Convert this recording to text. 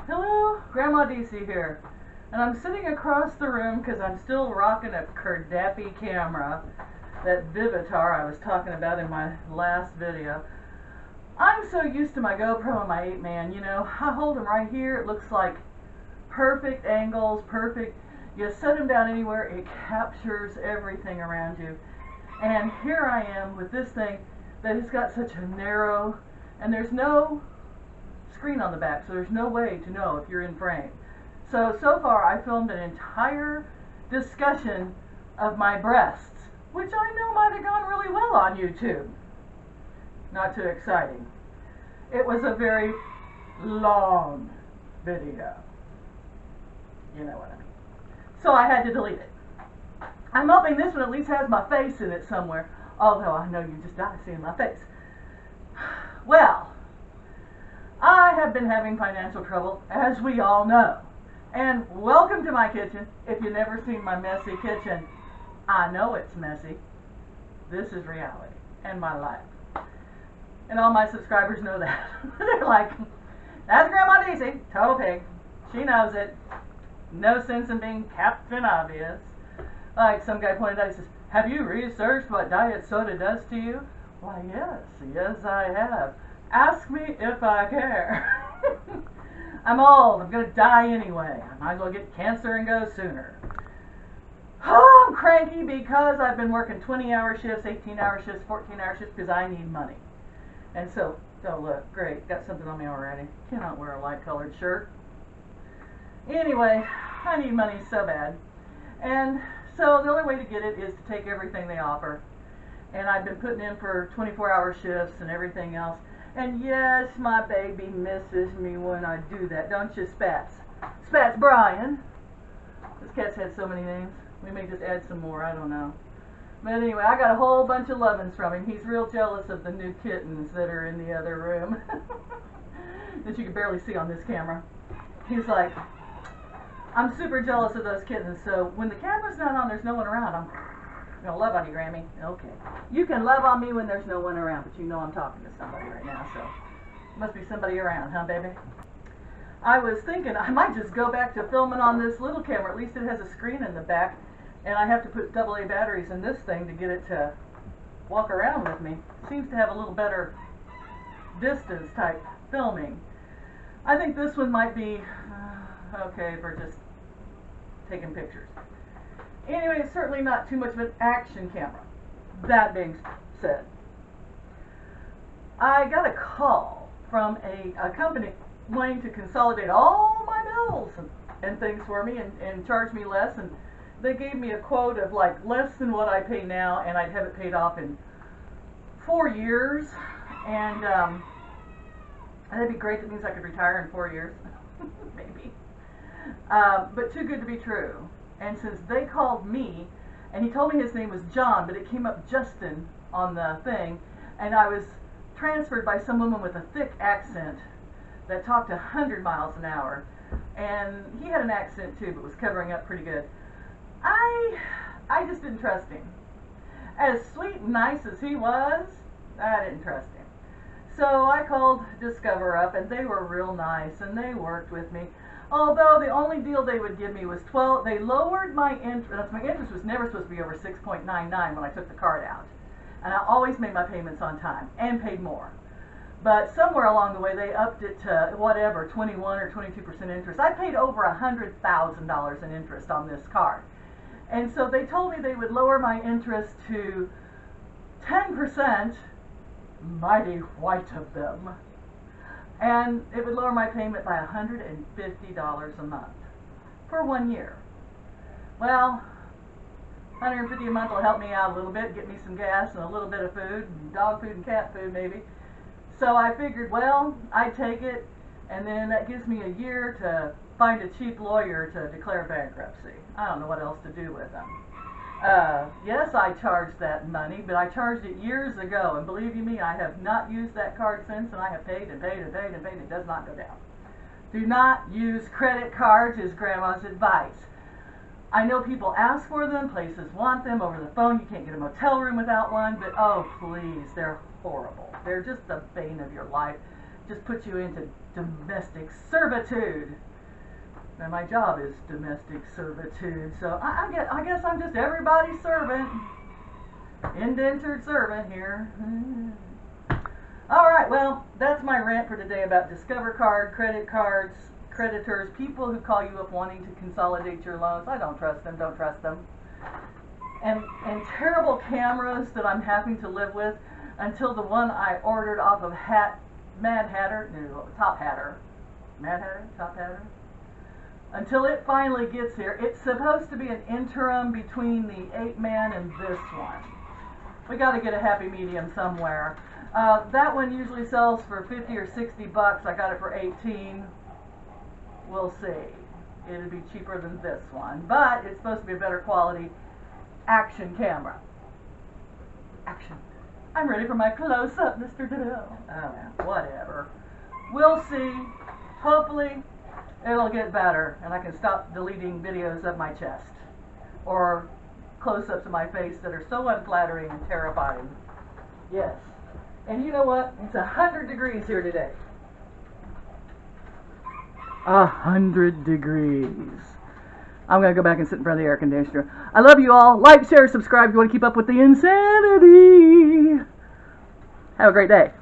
Hello, Grandma DC here, and I'm sitting across the room because I'm still rocking a Cardappy camera, that Vivitar I was talking about in my last video. I'm so used to my GoPro and my 8-man, you know, I hold them right here, it looks like perfect angles, perfect, you set them down anywhere, it captures everything around you. And here I am with this thing that has got such a narrow, and there's no screen on the back, so there's no way to know if you're in frame. So far I filmed an entire discussion of my breasts, which I know might have gone really well on YouTube. Not too exciting. It was a very long video. You know what I mean. So I had to delete it. I'm hoping this one at least has my face in it somewhere, although I know you just die seeing my face. Well, I have been having financial trouble, as we all know. And welcome to my kitchen. If you've never seen my messy kitchen, I know it's messy. This is reality and my life. And all my subscribers know that. They're like, that's Grandma Daisy, total pig. She knows it. No sense in being Captain Obvious. Like some guy pointed out, he says, have you researched what diet soda does to you? Why, yes I have. Ask me if I care. I'm old, I'm gonna die anyway. I might as well get cancer and go sooner. Oh, I'm cranky because I've been working 20-hour shifts, 18-hour shifts, 14-hour shifts because I need money. And so, oh look, great, got something on me already. Cannot wear a light-colored shirt. Anyway, I need money so bad. And so the only way to get it is to take everything they offer. And I've been putting in for 24-hour shifts and everything else. And yes, my baby misses me when I do that, don't you, Spats? Spats Brian. This cat's had so many names. We may just add some more, I don't know. But anyway, I got a whole bunch of lovin's from him. He's real jealous of the new kittens that are in the other room that you can barely see on this camera. He's like, I'm super jealous of those kittens, so when the camera's not on, there's no one around. I'm gonna love on you, Grammy. Okay. You can love on me when there's no one around, but you know I'm talking to somebody right now, so must be somebody around, huh, baby? I was thinking I might just go back to filming on this little camera. At least it has a screen in the back, and I have to put AA batteries in this thing to get it to walk around with me. Seems to have a little better distance type filming. I think this one might be okay for just taking pictures. Anyway, it's certainly not too much of an action camera. That being said, I got a call from a company wanting to consolidate all my bills and things for me and charge me less. And they gave me a quote of like less than what I pay now, and I'd have it paid off in 4 years. And that'd be great. That means I could retire in 4 years, maybe. But too good to be true. And since they called me, and he told me his name was John, but it came up Justin on the thing, and I was transferred by some woman with a thick accent that talked 100 miles an hour, and he had an accent too, but was covering up pretty good. I just didn't trust him. As sweet and nice as he was, I didn't trust him. So I called Discover up, and they were real nice, and they worked with me. Although the only deal they would give me was 12, they lowered my interest. My interest was never supposed to be over 6.99 when I took the card out. And I always made my payments on time and paid more. But somewhere along the way they upped it to whatever, 21 or 22% interest. I paid over $100,000 in interest on this card. And so they told me they would lower my interest to 10%, mighty white of them. And it would lower my payment by $150 a month for 1 year. Well, $150 a month will help me out a little bit, get me some gas and a little bit of food, dog food and cat food maybe. So I figured, well, I'd take it, and then that gives me a year to find a cheap lawyer to declare bankruptcy. I don't know what else to do with them. Yes, I charged that money, but I charged it years ago, and believe you me, I have not used that card since, and I have paid and paid and paid and paid, and it does not go down. Do not use credit cards is Grandma's advice. I know people ask for them, places want them over the phone, you can't get a motel room without one, but oh please, they're horrible. They're just the bane of your life. just puts you into domestic servitude. And my job is domestic servitude, so I guess I'm just everybody's servant. Indentured servant here. Alright, well, that's my rant for today about Discover Card, credit cards, creditors, people who call you up wanting to consolidate your loans. I don't trust them, don't trust them. And terrible cameras that I'm having to live with until the one I ordered off of Mad Hatter, Top Hatter. Mad Hatter? Top Hatter? Until it finally gets here. It's supposed to be an interim between the 8-man and this one. We got to get a happy medium somewhere. That one usually sells for 50 or 60 bucks. I got it for 18. We'll see. It'll be cheaper than this one, but it's supposed to be a better quality action camera. Action. I'm ready for my close-up, Mr. Dill. Oh, whatever. We'll see. Hopefully, it'll get better, and I can stop deleting videos of my chest or close-ups of my face that are so unflattering and terrifying. Yes. And you know what? It's 100 degrees here today. 100 degrees. I'm going to go back and sit in front of the air conditioner. I love you all. Like, share, subscribe if you want to keep up with the insanity. Have a great day.